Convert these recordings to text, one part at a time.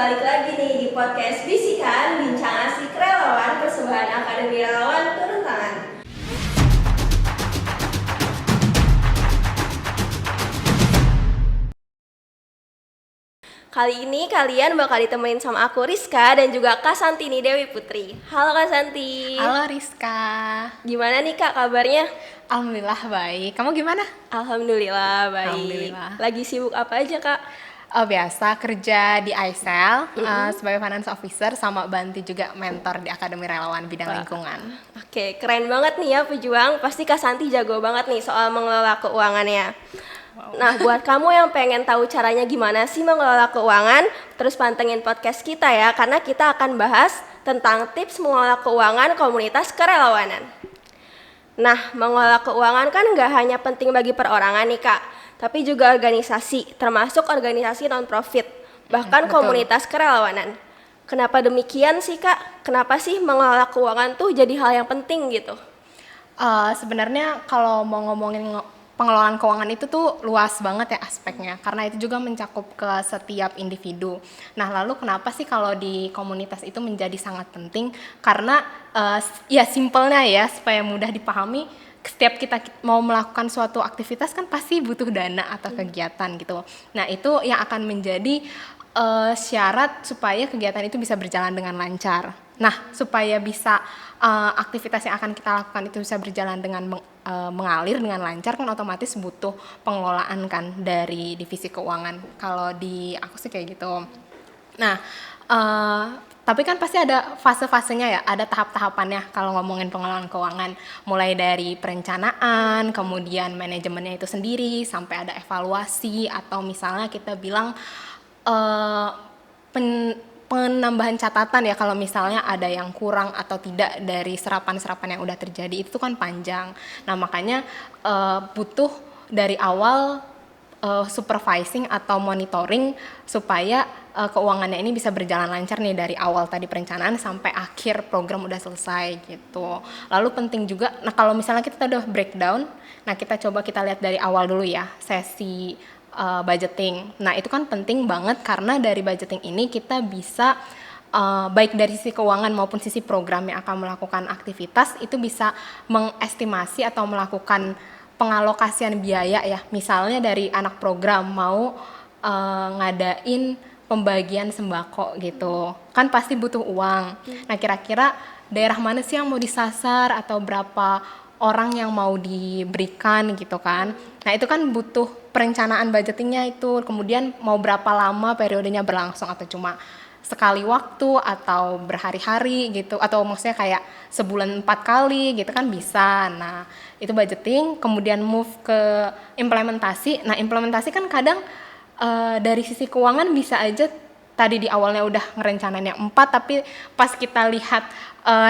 balik lagi nih di podcast Bisikan Bincang Asik Relawan Persembahan Akademi Relawan Turun Tangan. Kali ini kalian bakal ditemenin sama aku Rizka dan juga Kak Santini Dewi Putri. Halo Kak Santi. Halo Rizka. Gimana nih Kak kabarnya? Alhamdulillah baik. Kamu gimana? Alhamdulillah baik. Alhamdulillah. Lagi sibuk apa aja Kak? Biasa kerja di ISEL sebagai finance officer sama bantu juga mentor di Akademi Relawan bidang lingkungan. Oke, keren banget nih ya pejuang. Pasti Kak Santi jago banget nih soal mengelola keuangannya. Nah, buat kamu yang pengen tahu caranya gimana sih mengelola keuangan, terus pantengin podcast kita ya, karena kita akan bahas tentang tips mengelola keuangan komunitas kerelawanan. Nah, mengelola keuangan kan nggak hanya penting bagi perorangan nih Kak, tapi juga organisasi, termasuk organisasi non-profit, bahkan Betul. komunitas kerelawanan. Kenapa demikian sih Kak? Kenapa sih mengelola keuangan tuh jadi hal yang penting gitu? Sebenarnya kalau mau ngomongin pengelolaan keuangan itu tuh luas banget ya aspeknya, karena itu juga mencakup ke setiap individu. Nah, lalu kenapa sih kalau di komunitas itu menjadi sangat penting? Karena ya simpelnya ya, supaya mudah dipahami, setiap kita mau melakukan suatu aktivitas kan pasti butuh dana atau kegiatan gitu. Nah, itu yang akan menjadi syarat supaya kegiatan itu bisa berjalan dengan lancar. Nah, supaya bisa aktivitas yang akan kita lakukan itu bisa berjalan dengan mengalir dengan lancar, kan otomatis butuh pengelolaan kan dari divisi keuangan. Kalau di aku sih kayak gitu. Nah, tapi kan pasti ada fase-fasenya ya, ada tahap-tahapannya kalau ngomongin pengelolaan keuangan. Mulai dari perencanaan, kemudian manajemennya itu sendiri, sampai ada evaluasi, atau misalnya kita bilang penambahan catatan ya, kalau misalnya ada yang kurang atau tidak dari serapan-serapan yang udah terjadi, itu kan panjang. Nah, makanya butuh dari awal supervising atau monitoring supaya keuangannya ini bisa berjalan lancar nih dari awal tadi perencanaan sampai akhir program udah selesai gitu. Lalu penting juga, nah kalau misalnya kita udah breakdown, nah kita coba kita lihat dari awal dulu ya, sesi budgeting. Nah, itu kan penting banget karena dari budgeting ini kita bisa baik dari sisi keuangan maupun sisi program yang akan melakukan aktivitas itu bisa mengestimasi atau melakukan pengalokasian biaya ya. Misalnya dari anak program mau ngadain pembagian sembako gitu. Kan pasti butuh uang. Nah, kira-kira daerah mana sih yang mau disasar atau berapa orang yang mau diberikan gitu kan. Nah, itu kan butuh perencanaan budgetingnya itu, kemudian mau berapa lama periodenya berlangsung, atau cuma sekali waktu atau berhari-hari gitu, atau maksudnya kayak sebulan 4 kali gitu kan bisa. Nah, itu budgeting, kemudian move ke implementasi. Nah, implementasi kan kadang dari sisi keuangan bisa aja tadi di awalnya udah ngerencanain yang 4, tapi pas kita lihat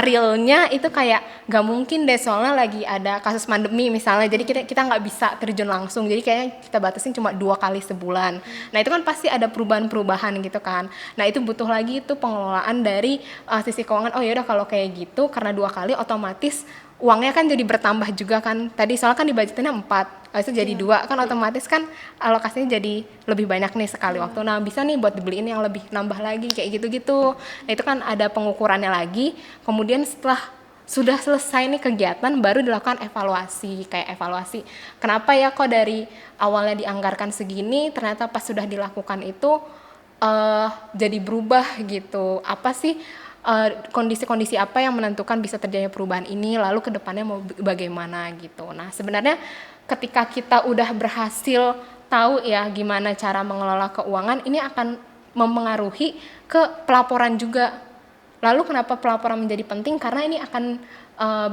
realnya itu kayak gak mungkin deh, soalnya lagi ada kasus pandemi misalnya, jadi kita nggak bisa terjun langsung, jadi kayaknya kita batasin cuma 2 kali sebulan. Nah, itu kan pasti ada perubahan-perubahan gitu kan. Nah, itu butuh lagi itu pengelolaan dari sisi keuangan. Oh ya udah, kalau kayak gitu karena 2 kali otomatis uangnya kan jadi bertambah juga kan. Tadi soalnya kan dibudgetinnya 4, itu jadi 2 kan, otomatis kan alokasinya jadi lebih banyak nih sekali waktu. Nah, bisa nih buat dibeliin yang lebih nambah lagi kayak gitu-gitu. Nah, itu kan ada pengukurannya lagi. Kemudian setelah sudah selesai nih kegiatan baru dilakukan evaluasi. Kayak evaluasi, kenapa ya kok dari awalnya dianggarkan segini ternyata pas sudah dilakukan itu jadi berubah gitu. Apa sih kondisi-kondisi apa yang menentukan bisa terjadi perubahan ini, lalu ke depannya mau bagaimana gitu. Nah, sebenarnya ketika kita udah berhasil tahu ya gimana cara mengelola keuangan, ini akan mempengaruhi ke pelaporan juga. Lalu kenapa pelaporan menjadi penting? Karena ini akan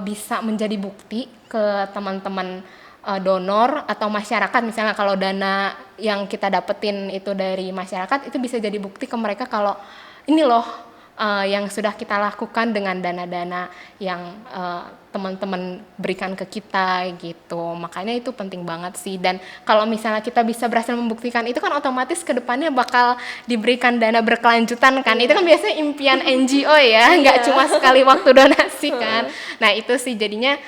bisa menjadi bukti ke teman-teman donor atau masyarakat. Misalnya kalau dana yang kita dapetin itu dari masyarakat, itu bisa jadi bukti ke mereka kalau ini loh yang sudah kita lakukan dengan dana-dana yang teman-teman berikan ke kita gitu. Makanya itu penting banget sih. Dan kalau misalnya kita bisa berhasil membuktikan itu kan otomatis ke depannya bakal diberikan dana berkelanjutan kan. Itu kan biasanya impian NGO ya, nggak cuma sekali waktu donasi kan. Nah, itu sih jadinya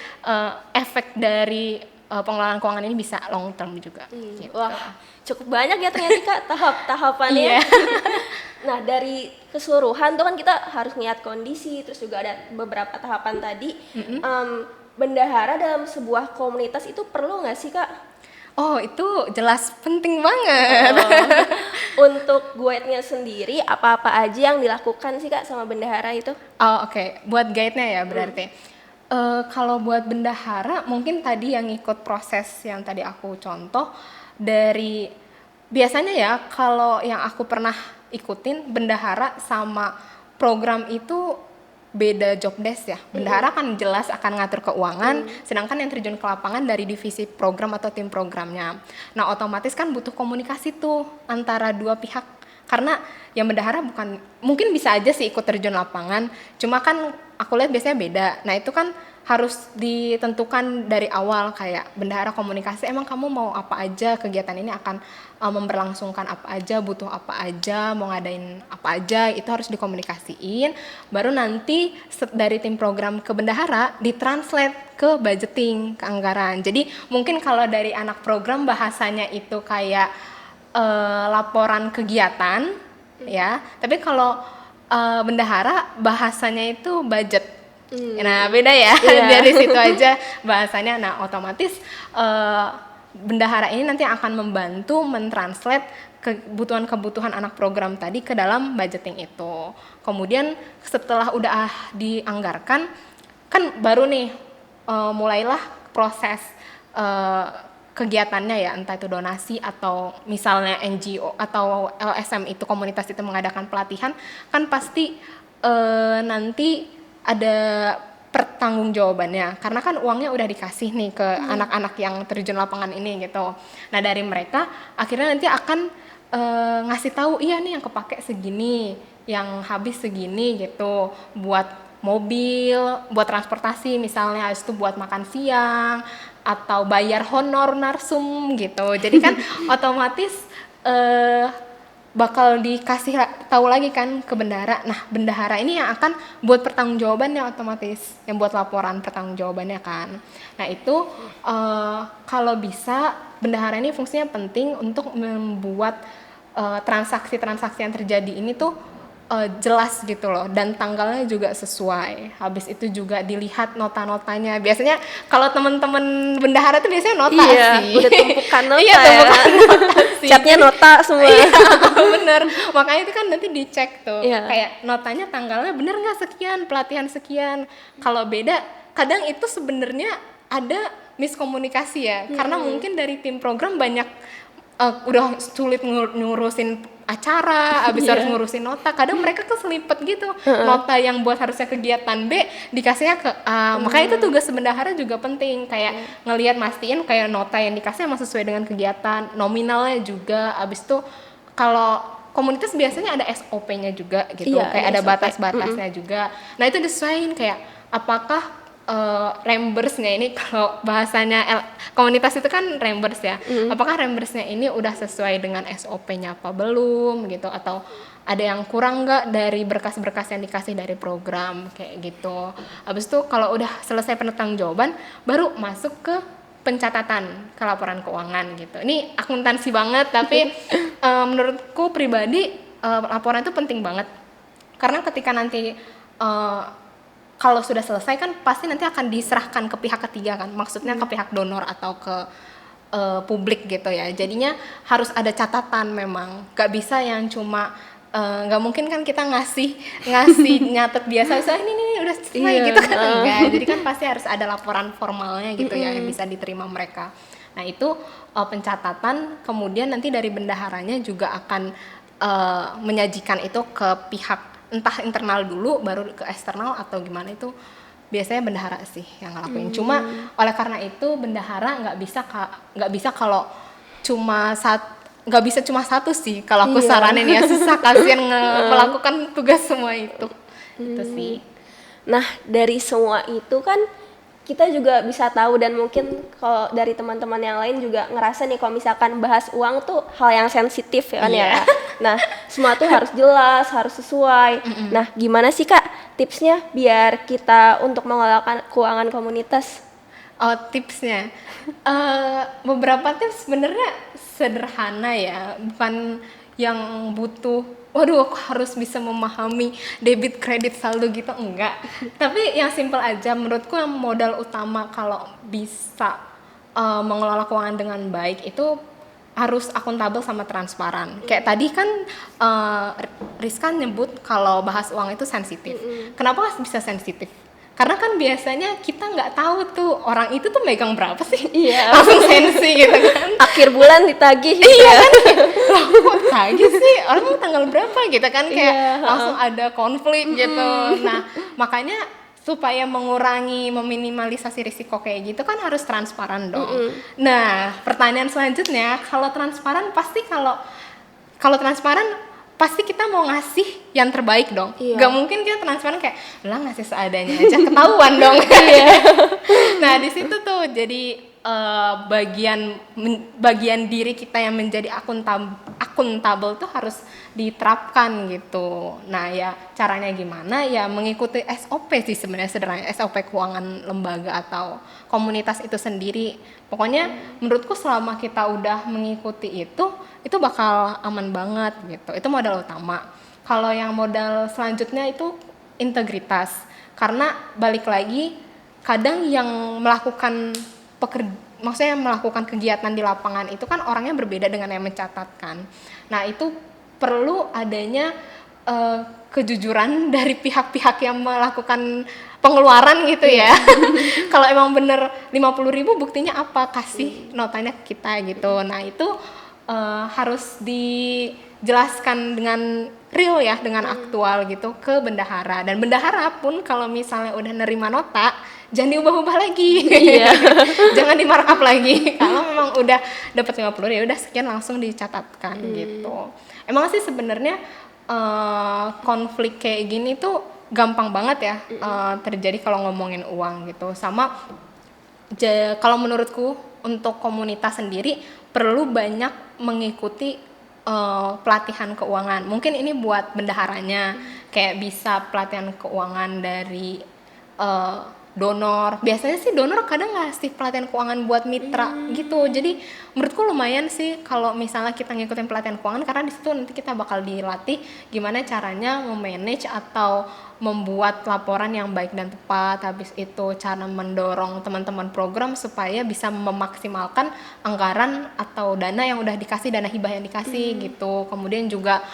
efek dari pengelolaan keuangan ini bisa long term juga. Gitu. Wah, cukup banyak ya ternyata Kak tahap-tahapannya. Iya. Nah, dari keseluruhan tuh kan kita harus lihat kondisi, terus juga ada beberapa tahapan tadi. Bendahara dalam sebuah komunitas itu perlu nggak sih, Kak? Oh, itu jelas penting banget. Untuk guide-nya sendiri, apa-apa aja yang dilakukan sih, Kak, sama bendahara itu? Oh, oke. Buat guide-nya ya berarti. Kalau buat bendahara mungkin tadi yang ikut proses yang tadi aku contoh dari biasanya ya kalau yang aku pernah ikutin bendahara sama program itu beda job desk ya. Bendahara kan jelas akan ngatur keuangan, sedangkan yang terjun ke lapangan dari divisi program atau tim programnya. Nah, otomatis kan butuh komunikasi tuh antara dua pihak. Karena yang bendahara bukan, mungkin bisa aja sih ikut terjun lapangan, cuma kan aku lihat biasanya beda. Nah, itu kan harus ditentukan dari awal kayak bendahara komunikasi, emang kamu mau apa aja, kegiatan ini akan memberlangsungkan apa aja, butuh apa aja, mau ngadain apa aja, itu harus dikomunikasiin. Baru nanti dari tim program ke bendahara ditranslate ke budgeting, ke anggaran. Jadi mungkin kalau dari anak program bahasanya itu kayak laporan kegiatan ya, tapi kalau bendahara bahasanya itu budget. Nah, beda ya. Dari situ aja bahasanya. Nah, otomatis bendahara ini nanti akan membantu mentranslate kebutuhan-kebutuhan anak program tadi ke dalam budgeting itu. Kemudian setelah udah dianggarkan, kan baru nih mulailah proses kegiatannya ya, entah itu donasi atau misalnya NGO atau LSM itu komunitas itu mengadakan pelatihan, kan pasti nanti ada pertanggungjawabannya karena kan uangnya udah dikasih nih ke anak-anak yang terjun lapangan ini gitu. Nah, dari mereka akhirnya nanti akan ngasih tahu, iya nih yang kepake segini, yang habis segini gitu, buat mobil, buat transportasi misalnya, habis itu buat makan siang atau bayar honor narsum gitu. Jadi kan otomatis bakal dikasih tahu lagi kan ke bendahara. Nah, bendahara ini yang akan buat pertanggungjawabannya otomatis, yang buat laporan pertanggungjawabannya kan. Nah, itu kalau bisa bendahara ini fungsinya penting untuk membuat transaksi-transaksi yang terjadi ini tuh jelas gitu loh, dan tanggalnya juga sesuai. Habis itu juga dilihat nota-notanya. Biasanya kalau teman-teman bendahara tuh biasanya nota sih. Udah tumpukan nota. Iya, tumpukan nota sih. Catnya nota semua. Iya, bener. Makanya itu kan nanti dicek tuh. Iya. Kayak notanya tanggalnya bener nggak sekian, pelatihan sekian. Kalau beda, kadang itu sebenarnya ada miskomunikasi ya. Karena mungkin dari tim program banyak udah sulit ngurusin acara, abis harus ngurusin nota. Kadang mereka keselipet gitu. Nota yang buat harusnya kegiatan B dikasihnya ke A. Makanya itu tugas bendahara juga penting. Kayak ngelihat mastiin kayak nota yang dikasih emang sesuai dengan kegiatan, nominalnya juga. Abis itu kalau komunitas biasanya ada SOP-nya juga gitu. Kayak ada SOP. batas-batasnya juga. Nah, itu disesuaiin kayak apakah reimburse-nya ini, kalau bahasanya komunitas itu kan reimburse ya. Apakah reimburse-nya ini udah sesuai dengan SOP-nya apa belum gitu, atau ada yang kurang nggak dari berkas-berkas yang dikasih dari program kayak gitu. Habis itu kalau udah selesai pertanggungjawaban baru masuk ke pencatatan ke laporan keuangan gitu. Ini akuntansi banget, tapi menurutku pribadi laporan itu penting banget. Karena ketika nanti kalau sudah selesai kan pasti nanti akan diserahkan ke pihak ketiga kan, maksudnya ke pihak donor atau ke publik gitu ya. Jadinya harus ada catatan memang, gak bisa yang cuma nggak mungkin kan kita ngasih nyatet biasa, ini udah selesai gitu kan, enggak. Jadi kan pasti harus ada laporan formalnya gitu ya yang bisa diterima mereka. Nah, itu pencatatan, kemudian nanti dari bendaharanya juga akan menyajikan itu ke pihak entah internal dulu baru ke eksternal atau gimana, itu biasanya bendahara sih yang ngelakuin. Cuma oleh karena itu bendahara nggak bisa kalau nggak bisa cuma satu sih, kalau aku saranin ya, susah kasihan melakukan tugas semua itu. Itu sih. Nah, dari semua itu kan kita juga bisa tahu, dan mungkin kalau dari teman-teman yang lain juga ngerasa nih kalau misalkan bahas uang tuh hal yang sensitif ya kan ya. Nah, semua tuh harus jelas, harus sesuai. Nah, gimana sih Kak tipsnya biar kita untuk mengelola keuangan komunitas? Oh, tipsnya. Beberapa tips sebenarnya sederhana ya, bukan yang butuh, waduh aku harus bisa memahami debit kredit saldo gitu, enggak. Tapi yang simple aja, menurutku yang modal utama kalau bisa mengelola keuangan dengan baik itu harus akuntabel sama transparan. Kayak tadi kan Rizka nyebut kalau bahas uang itu sensitif. Kenapa bisa sensitif? Karena kan biasanya kita nggak tahu tuh orang itu tuh megang berapa sih, langsung sensi gitu kan. Akhir bulan ditagih gitu Iya ya. kan, loh kok tagih sih, orang tanggal berapa gitu kan, kayak Iya, langsung ada konflik gitu. Nah makanya supaya mengurangi, meminimalisasi risiko kayak gitu kan harus transparan dong. Nah pertanyaan selanjutnya, kalau transparan pasti kalau transparan pasti kita mau ngasih yang terbaik dong. Iya. Gak mungkin kita transparan kayak lah ngasih seadanya aja, ketahuan dong. Nah di situ tuh jadi bagian diri kita yang menjadi akuntabel tuh harus diterapkan gitu. Nah ya caranya gimana? Ya mengikuti SOP sih sebenarnya, sederhana SOP keuangan lembaga atau komunitas itu sendiri. Pokoknya menurutku selama kita udah mengikuti itu bakal aman banget gitu. Itu modal utama. Kalau yang modal selanjutnya itu integritas. Karena balik lagi kadang yang melakukan maksudnya melakukan kegiatan di lapangan itu kan orangnya berbeda dengan yang mencatatkan. Nah itu perlu adanya kejujuran dari pihak-pihak yang melakukan pengeluaran gitu ya. Kalau emang bener 50.000 buktinya apa, kasih notanya ke kita gitu. Nah itu harus dijelaskan dengan real ya, dengan aktual gitu ke bendahara. Dan bendahara pun kalau misalnya udah nerima nota, jangan diubah-ubah lagi. Jangan di markup lagi. Kalau memang udah dapat 50 ya udah sekian langsung dicatatkan gitu. Emang sih sebenarnya konflik kayak gini tuh gampang banget ya terjadi kalau ngomongin uang gitu. Sama kalau menurutku untuk komunitas sendiri perlu banyak mengikuti pelatihan keuangan. Mungkin ini buat bendaharanya, kayak bisa pelatihan keuangan dari donor. Biasanya sih donor kadang ngasih pelatihan keuangan buat mitra gitu. Jadi menurutku lumayan sih kalau misalnya kita ngikutin pelatihan keuangan, karena di situ nanti kita bakal dilatih gimana caranya memanage atau membuat laporan yang baik dan tepat. Habis itu cara mendorong teman-teman program supaya bisa memaksimalkan anggaran atau dana yang udah dikasih, dana hibah yang dikasih gitu. Kemudian juga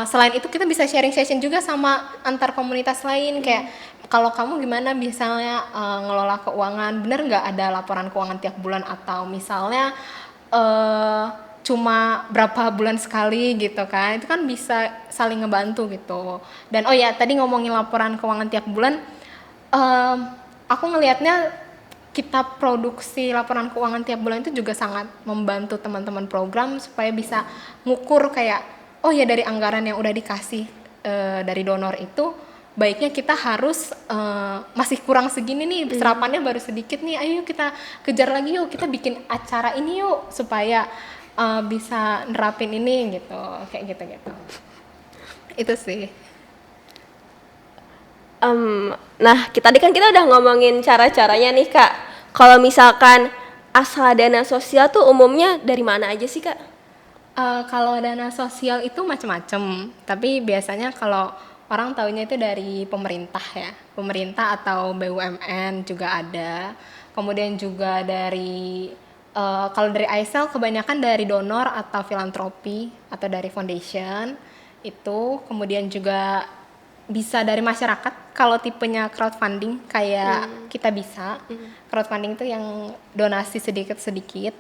selain itu kita bisa sharing session juga sama antar komunitas lain, kayak kalau kamu gimana misalnya ngelola keuangan, bener nggak ada laporan keuangan tiap bulan, atau misalnya cuma berapa bulan sekali gitu kan, itu kan bisa saling ngebantu gitu. Dan oh ya tadi ngomongin laporan keuangan tiap bulan, aku ngelihatnya kita produksi laporan keuangan tiap bulan itu juga sangat membantu teman-teman program supaya bisa ngukur kayak oh ya dari anggaran yang udah dikasih dari donor itu baiknya kita harus masih kurang segini nih, serapannya baru sedikit nih, ayo kita kejar lagi yuk, kita bikin acara ini yuk supaya bisa nerapin ini gitu, kayak gitu. Itu sih. Nah, tadi kan kita udah ngomongin cara-caranya nih Kak. Kalau misalkan asal dana sosial tuh umumnya dari mana aja sih Kak? Kalau dana sosial itu macam-macam, tapi biasanya kalau orang taunya itu dari pemerintah ya, pemerintah atau BUMN juga ada. Kemudian juga dari kalau dari ISL kebanyakan dari donor atau filantropi atau dari foundation itu. Kemudian juga bisa dari masyarakat kalau tipenya crowdfunding kayak kita bisa. Crowdfunding itu yang donasi sedikit-sedikit,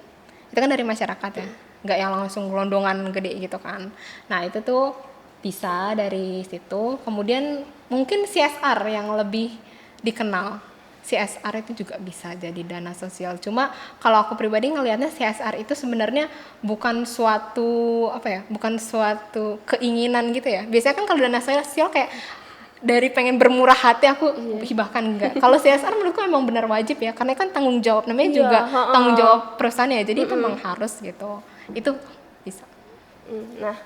itu kan dari masyarakat ya, nggak yang langsung gelondongan gede gitu kan. Nah itu tuh bisa dari situ. Kemudian mungkin CSR yang lebih dikenal, CSR itu juga bisa jadi dana sosial. Cuma kalau aku pribadi ngelihatnya CSR itu sebenarnya bukan suatu bukan suatu keinginan gitu ya. Biasanya kan kalau dana sosial kayak dari pengen bermurah hati aku hibahkan, enggak. Kalau CSR menurutku memang benar wajib ya, karena kan tanggung jawab, namanya juga tanggung jawab perusahaan ya. Jadi itu memang harus gitu. Itu bisa. Nah,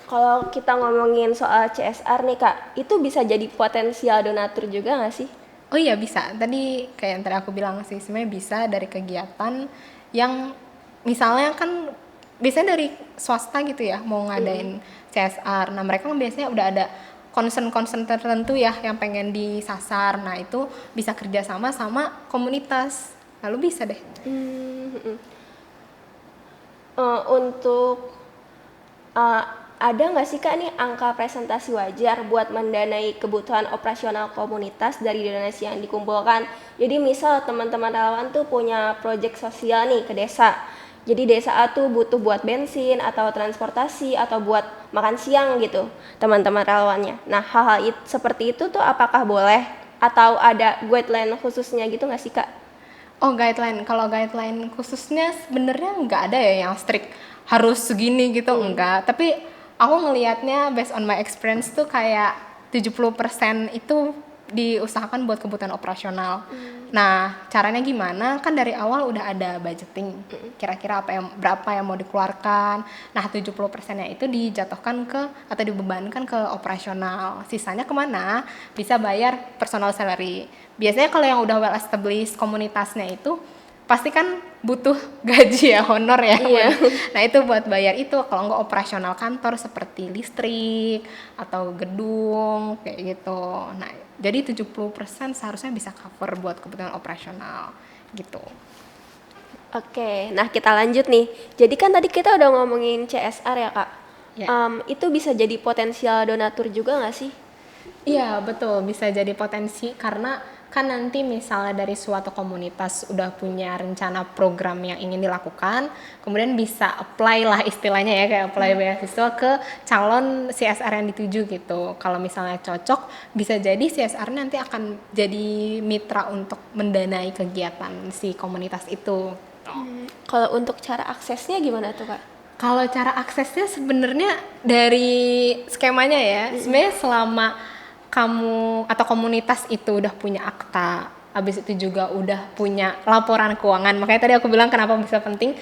kalau kita ngomongin soal CSR nih Kak, itu bisa jadi potensial donatur juga nggak sih? Oh iya bisa, tadi kayak yang tadi aku bilang sih, sebenarnya bisa dari kegiatan yang misalnya kan biasanya dari swasta gitu ya mau ngadain CSR. Nah mereka kan biasanya udah ada concern tertentu ya yang pengen disasar. Nah itu bisa kerjasama sama komunitas, lalu bisa deh. Untuk ada nggak sih Kak nih angka presentasi wajar buat mendanai kebutuhan operasional komunitas dari donasi yang dikumpulkan? Jadi misal teman-teman relawan tuh punya proyek sosial nih ke desa. Jadi desa A tuh butuh buat bensin atau transportasi atau buat makan siang gitu teman-teman relawannya. Nah hal-hal seperti itu tuh apakah boleh atau ada guideline khususnya gitu nggak sih Kak? Oh guideline, kalau guideline khususnya sebenarnya nggak ada ya yang strict harus segini gitu, enggak. Tapi aku ngelihatnya based on my experience tuh kayak 70% itu diusahakan buat kebutuhan operasional. Nah caranya gimana? Kan dari awal udah ada budgeting, kira-kira berapa yang mau dikeluarkan. Nah 70%-nya itu dijatuhkan ke atau dibebankan ke operasional. Sisanya kemana? Bisa bayar personal salary. Biasanya kalau yang udah well established komunitasnya itu pasti kan butuh gaji ya, honor ya. Iya. Nah itu buat bayar itu, kalau nggak operasional kantor seperti listrik atau gedung kayak gitu. Nah jadi 70% seharusnya bisa cover buat kebutuhan operasional gitu. Oke, nah kita lanjut nih. Jadi kan tadi kita udah ngomongin CSR ya Kak. Ya. Itu bisa jadi potensial donatur juga nggak sih? Iya betul, bisa jadi potensi karena kan nanti misalnya dari suatu komunitas udah punya rencana program yang ingin dilakukan, kemudian bisa apply lah istilahnya ya, kayak apply beasiswa ke calon CSR yang dituju gitu. Kalau misalnya cocok, bisa jadi CSR nanti akan jadi mitra untuk mendanai kegiatan si komunitas itu. Kalau untuk cara aksesnya gimana tuh Kak? Kalau cara aksesnya sebenarnya dari skemanya ya, sebenarnya selama kamu atau komunitas itu udah punya akta, habis itu juga udah punya laporan keuangan, makanya tadi aku bilang kenapa bisa penting,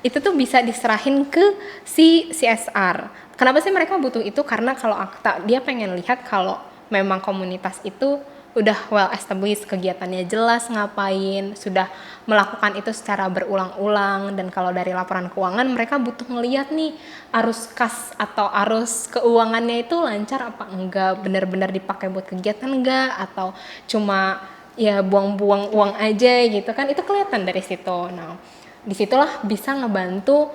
itu tuh bisa diserahin ke si CSR. Kenapa sih mereka butuh itu? Karena kalau akta, dia pengen lihat kalau memang komunitas itu udah well established, kegiatannya jelas ngapain, sudah melakukan itu secara berulang-ulang. Dan kalau dari laporan keuangan mereka butuh ngeliat nih arus kas atau arus keuangannya itu lancar apa enggak, benar-benar dipakai buat kegiatan enggak, atau cuma ya buang-buang uang aja gitu kan, itu kelihatan dari situ. Nah disitulah bisa ngebantu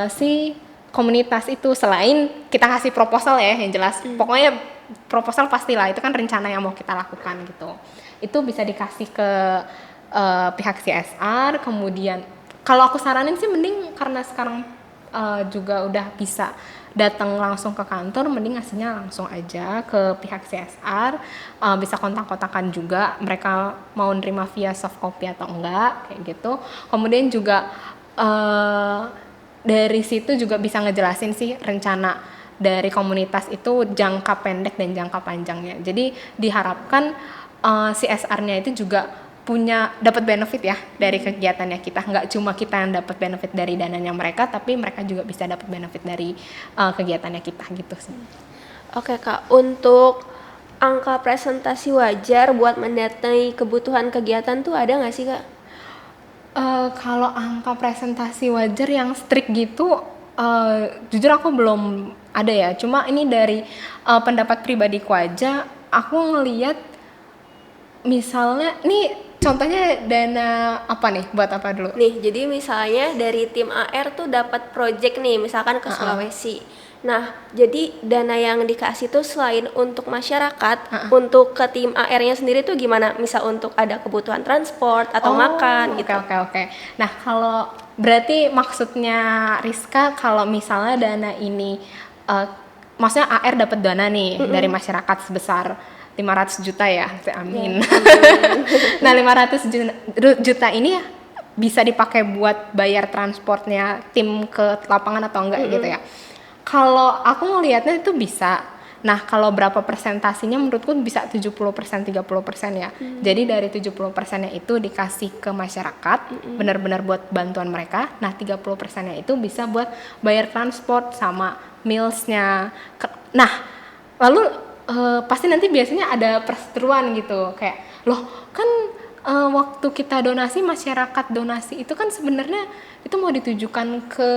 si komunitas itu, selain kita kasih proposal ya yang jelas. Pokoknya proposal pastilah, itu kan rencana yang mau kita lakukan gitu. Itu bisa dikasih ke pihak CSR. Kemudian kalau aku saranin sih mending, karena sekarang juga udah bisa datang langsung ke kantor, mending ngasihnya langsung aja ke pihak CSR. Bisa kontak-kontakan juga mereka mau nerima via soft copy atau enggak kayak gitu. Kemudian juga dari situ juga bisa ngejelasin sih rencana dari komunitas itu jangka pendek dan jangka panjangnya. Jadi diharapkan CSR-nya itu juga dapat benefit ya dari kegiatannya kita. Nggak cuma kita yang dapat benefit dari dananya mereka, tapi mereka juga bisa dapat benefit dari kegiatannya kita gitu sih. Oke Kak, untuk angka presentasi wajar buat mendatangi kebutuhan kegiatan tuh ada nggak sih Kak? Kalau angka presentasi wajar yang strict gitu, jujur aku belum ada ya. Cuma ini dari pendapat pribadiku aja, aku ngelihat misalnya nih contohnya dana apa nih, buat apa dulu? Nih, jadi misalnya dari tim AR tuh dapat project nih, misalkan ke Sulawesi. Nah, jadi dana yang dikasih tuh selain untuk masyarakat, untuk ke tim AR-nya sendiri tuh gimana? Misal untuk ada kebutuhan transport atau makan gitu. Oke. Nah, kalau berarti maksudnya Rizka kalau misalnya dana ini, maksudnya AR dapat dana nih dari masyarakat sebesar 500 juta ya, amin. Nah 500 juta ini bisa dipakai buat bayar transportnya tim ke lapangan atau enggak gitu ya. Kalau aku ngelihatnya itu bisa. Nah kalau berapa persentasinya menurutku bisa 70%, 30% ya. Jadi dari 70%-nya itu dikasih ke masyarakat, benar-benar buat bantuan mereka. Nah 30%-nya itu bisa buat bayar transport sama meals-nya. Nah lalu pasti nanti biasanya ada perseteruan gitu, kayak loh kan waktu kita donasi, masyarakat donasi itu kan sebenarnya itu mau ditujukan ke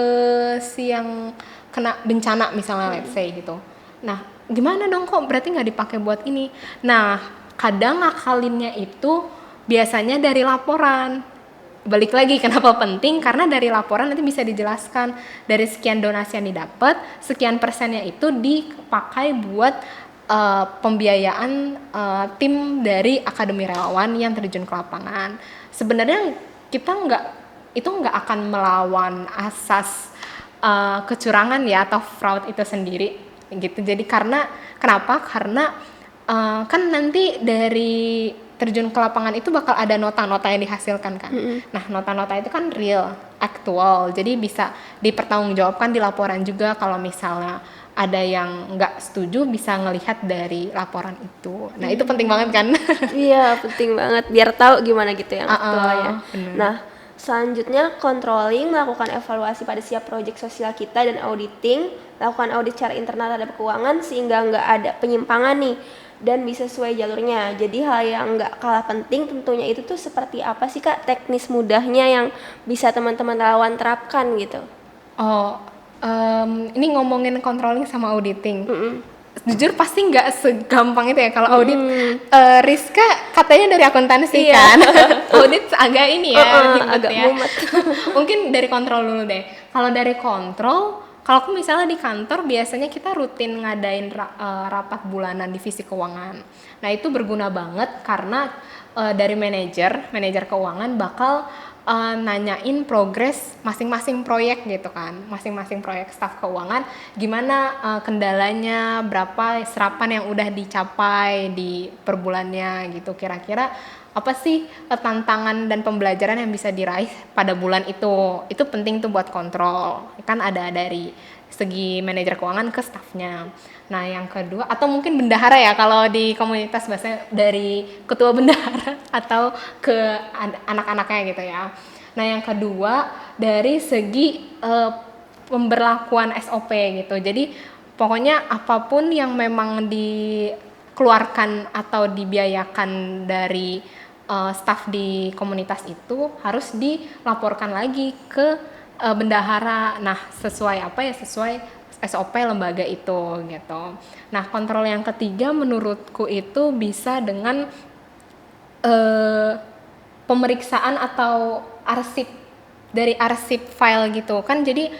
si yang kena bencana misalnya let's say gitu. Nah gimana dong kok berarti nggak dipakai buat ini? Nah kadang ngakalinnya itu biasanya dari laporan. Balik lagi kenapa penting, karena dari laporan nanti bisa dijelaskan dari sekian donasi yang didapat, sekian persennya itu dipakai buat pembiayaan tim dari Akademi Relawan yang terjun ke lapangan. Sebenarnya kita nggak akan melawan asas kecurangan ya atau fraud itu sendiri gitu. Jadi kenapa? Karena kan nanti dari terjun ke lapangan itu bakal ada nota-nota yang dihasilkan kan. Nah, nota-nota itu kan real, aktual. Jadi bisa dipertanggungjawabkan di laporan juga kalau misalnya ada yang nggak setuju bisa ngelihat dari laporan itu. Nah, itu penting banget kan? Iya, penting banget biar tahu gimana gitu yang aktualnya. Bener. Nah, selanjutnya controlling, melakukan evaluasi pada setiap proyek sosial kita dan auditing, lakukan audit secara internal terhadap keuangan sehingga nggak ada penyimpangan nih dan bisa sesuai jalurnya. Jadi hal yang nggak kalah penting tentunya itu tuh seperti apa sih Kak teknis mudahnya yang bisa teman-teman relawan terapkan gitu? Ini ngomongin controlling sama auditing. Jujur pasti nggak segampang itu ya kalau audit. Rizka katanya dari akuntansi kan, audit agak ini ya, agak ya. mumet. Mungkin dari kontrol dulu deh. Kalau dari kontrol, kalau aku misalnya di kantor biasanya kita rutin ngadain rapat bulanan divisi keuangan. Nah itu berguna banget karena dari manajer keuangan bakal nanyain progres masing-masing proyek gitu kan, masing-masing proyek staf keuangan gimana kendalanya, berapa serapan yang udah dicapai di per bulannya gitu, kira-kira apa sih tantangan dan pembelajaran yang bisa diraih pada bulan itu penting tuh buat kontrol, kan ada dari segi manajer keuangan ke stafnya. Nah yang kedua, atau mungkin bendahara ya kalau di komunitas bahasanya dari ketua bendahara atau ke anak-anaknya gitu ya. Nah yang kedua dari segi pemberlakuan SOP gitu. Jadi pokoknya apapun yang memang dikeluarkan atau dibiayakan dari staf di komunitas itu harus dilaporkan lagi ke bendahara. Nah sesuai apa ya, sesuai SOP lembaga itu gitu. Nah kontrol yang ketiga menurutku itu bisa dengan pemeriksaan atau arsip dari arsip file gitu kan. Jadi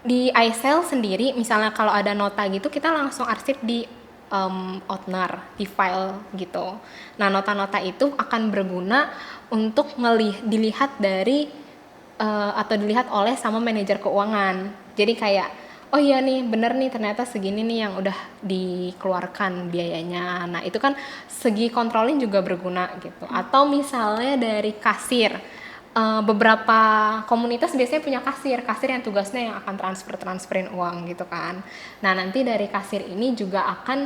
di iSale sendiri misalnya kalau ada nota gitu kita langsung arsip di Outner, di file gitu. Nah nota-nota itu akan berguna untuk dilihat dari atau dilihat oleh sama manajer keuangan. Jadi kayak oh iya nih bener nih ternyata segini nih yang udah dikeluarkan biayanya. Nah itu kan segi controlling juga berguna gitu. Atau misalnya dari kasir, beberapa komunitas biasanya punya kasir yang tugasnya yang akan transferin uang gitu kan. Nah nanti dari kasir ini juga akan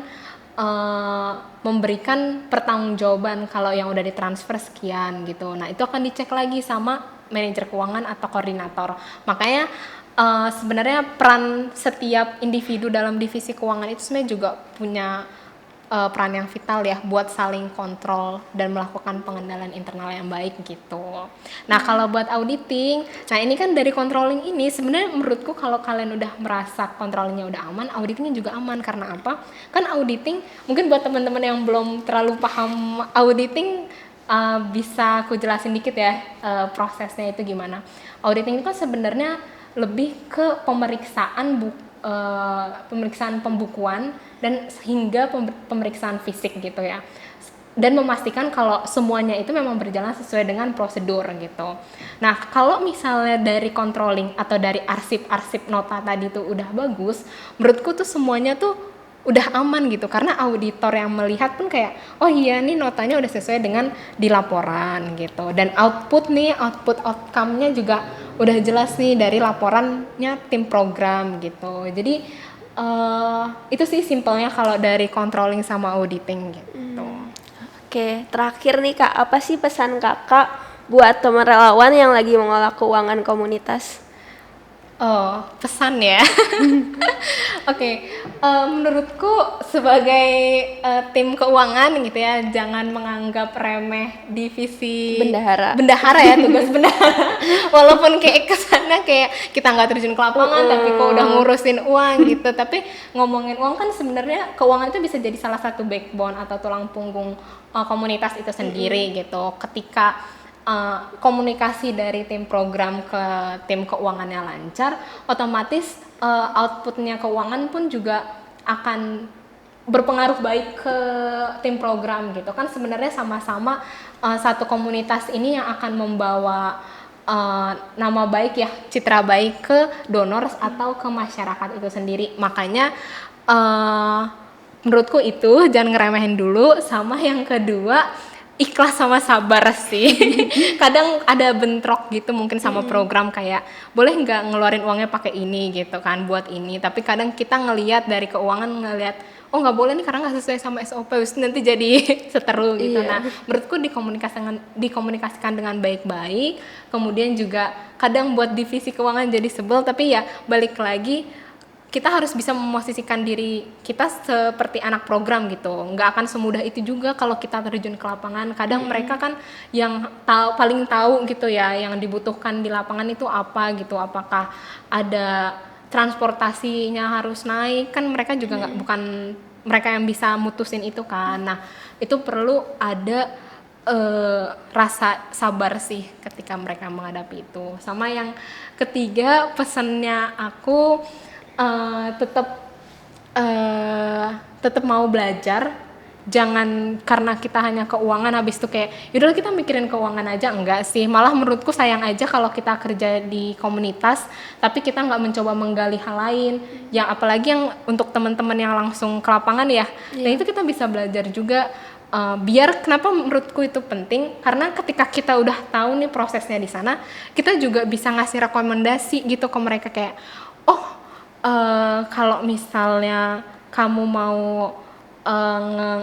memberikan pertanggungjawaban kalau yang udah ditransfer sekian gitu. Nah itu akan dicek lagi sama manajer keuangan atau koordinator. Makanya sebenarnya peran setiap individu dalam divisi keuangan itu sebenarnya juga punya peran yang vital ya buat saling kontrol dan melakukan pengendalian internal yang baik gitu. Nah kalau buat auditing, nah ini kan dari controlling ini sebenarnya menurutku kalau kalian udah merasa controllingnya udah aman, auditingnya juga aman. Karena apa? Kan auditing, mungkin buat teman-teman yang belum terlalu paham auditing, bisa aku jelasin dikit ya prosesnya itu gimana. Auditing itu kan sebenarnya lebih ke pemeriksaan pembukuan dan hingga pemeriksaan fisik gitu ya, dan memastikan kalau semuanya itu memang berjalan sesuai dengan prosedur gitu. Nah kalau misalnya dari controlling atau dari arsip nota tadi tuh udah bagus, menurutku tuh semuanya tuh udah aman gitu, karena auditor yang melihat pun kayak oh iya nih notanya udah sesuai dengan di laporan gitu, dan output outcome-nya juga udah jelas nih dari laporannya tim program gitu. Jadi itu sih simpelnya kalau dari controlling sama auditing gitu. Oke, terakhir nih Kak, apa sih pesan Kakak buat teman relawan yang lagi mengolah keuangan komunitas? Oh, pesan ya. Oke, menurutku sebagai tim keuangan gitu ya, jangan menganggap remeh divisi Bendahara ya, tugas bendahara. Walaupun kayak kesannya kayak kita nggak terjun ke lapangan, tapi kok udah ngurusin uang gitu. Tapi ngomongin uang kan sebenarnya keuangan itu bisa jadi salah satu backbone atau tulang punggung komunitas itu sendiri gitu. Ketika komunikasi dari tim program ke tim keuangannya lancar, otomatis outputnya keuangan pun juga akan berpengaruh baik ke tim program gitu kan. Sebenarnya sama-sama satu komunitas ini yang akan membawa nama baik ya, citra baik ke donor atau ke masyarakat itu sendiri. Makanya menurutku itu jangan ngeremehin dulu. Sama yang kedua, ikhlas sama sabar sih. Kadang ada bentrok gitu mungkin sama program, kayak boleh nggak ngeluarin uangnya pakai ini gitu kan, buat ini. Tapi kadang kita ngelihat dari keuangan, ngelihat oh nggak boleh nih karena nggak sesuai sama SOP, nanti jadi seteru gitu. Nah, menurutku dikomunikasikan dengan baik-baik. Kemudian juga kadang buat divisi keuangan jadi sebel, tapi ya balik lagi, kita harus bisa memosisikan diri kita seperti anak program gitu. Nggak akan semudah itu juga kalau kita terjun ke lapangan. Kadang mereka kan yang paling tahu gitu ya, yang dibutuhkan di lapangan itu apa gitu. Apakah ada transportasinya harus naik, kan mereka juga bukan mereka yang bisa mutusin itu kan. Nah, itu perlu ada rasa sabar sih ketika mereka menghadapi itu. Sama yang ketiga, pesannya aku tetap mau belajar. Jangan karena kita hanya keuangan habis itu kayak yaudah kita mikirin keuangan aja. Enggak sih, malah menurutku sayang aja kalau kita kerja di komunitas tapi kita nggak mencoba menggali hal lain, yang apalagi yang untuk teman-teman yang langsung ke lapangan ya. Dan itu kita bisa belajar juga. Biar kenapa menurutku itu penting, karena ketika kita udah tahu nih prosesnya di sana, kita juga bisa ngasih rekomendasi gitu ke mereka kayak kalau misalnya kamu mau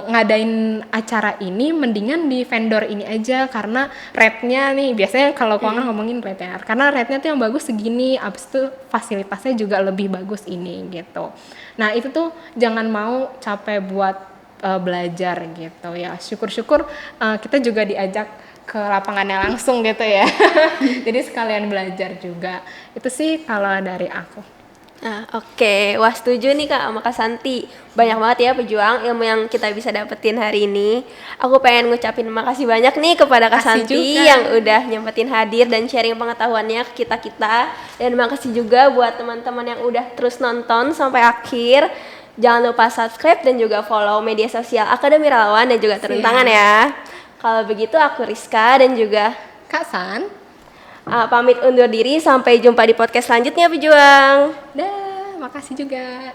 ngadain acara ini, mendingan di vendor ini aja karena rate-nya nih, biasanya kalau keuangan ngomongin rate ya, karena rate-nya tuh yang bagus segini, abis itu fasilitasnya juga lebih bagus ini gitu. Nah itu tuh jangan mau capek buat belajar gitu ya. Syukur-syukur kita juga diajak ke lapangannya langsung gitu ya. Jadi sekalian belajar juga. Itu sih kalau dari aku. Nah, oke. Wah, setuju nih Kak sama Kak Santi. Banyak banget ya pejuang ilmu yang kita bisa dapetin hari ini. Aku pengen ngucapin makasih banyak nih kepada Kak Santi yang udah nyempetin hadir dan sharing pengetahuannya ke kita-kita. Dan makasih juga buat teman-teman yang udah terus nonton sampai akhir. Jangan lupa subscribe dan juga follow media sosial Akademi Relawan dan juga Turun Tangan ya. Kalau begitu aku Rizka dan juga Kak San. Pamit undur diri, sampai jumpa di podcast selanjutnya pejuang. Dah, makasih juga.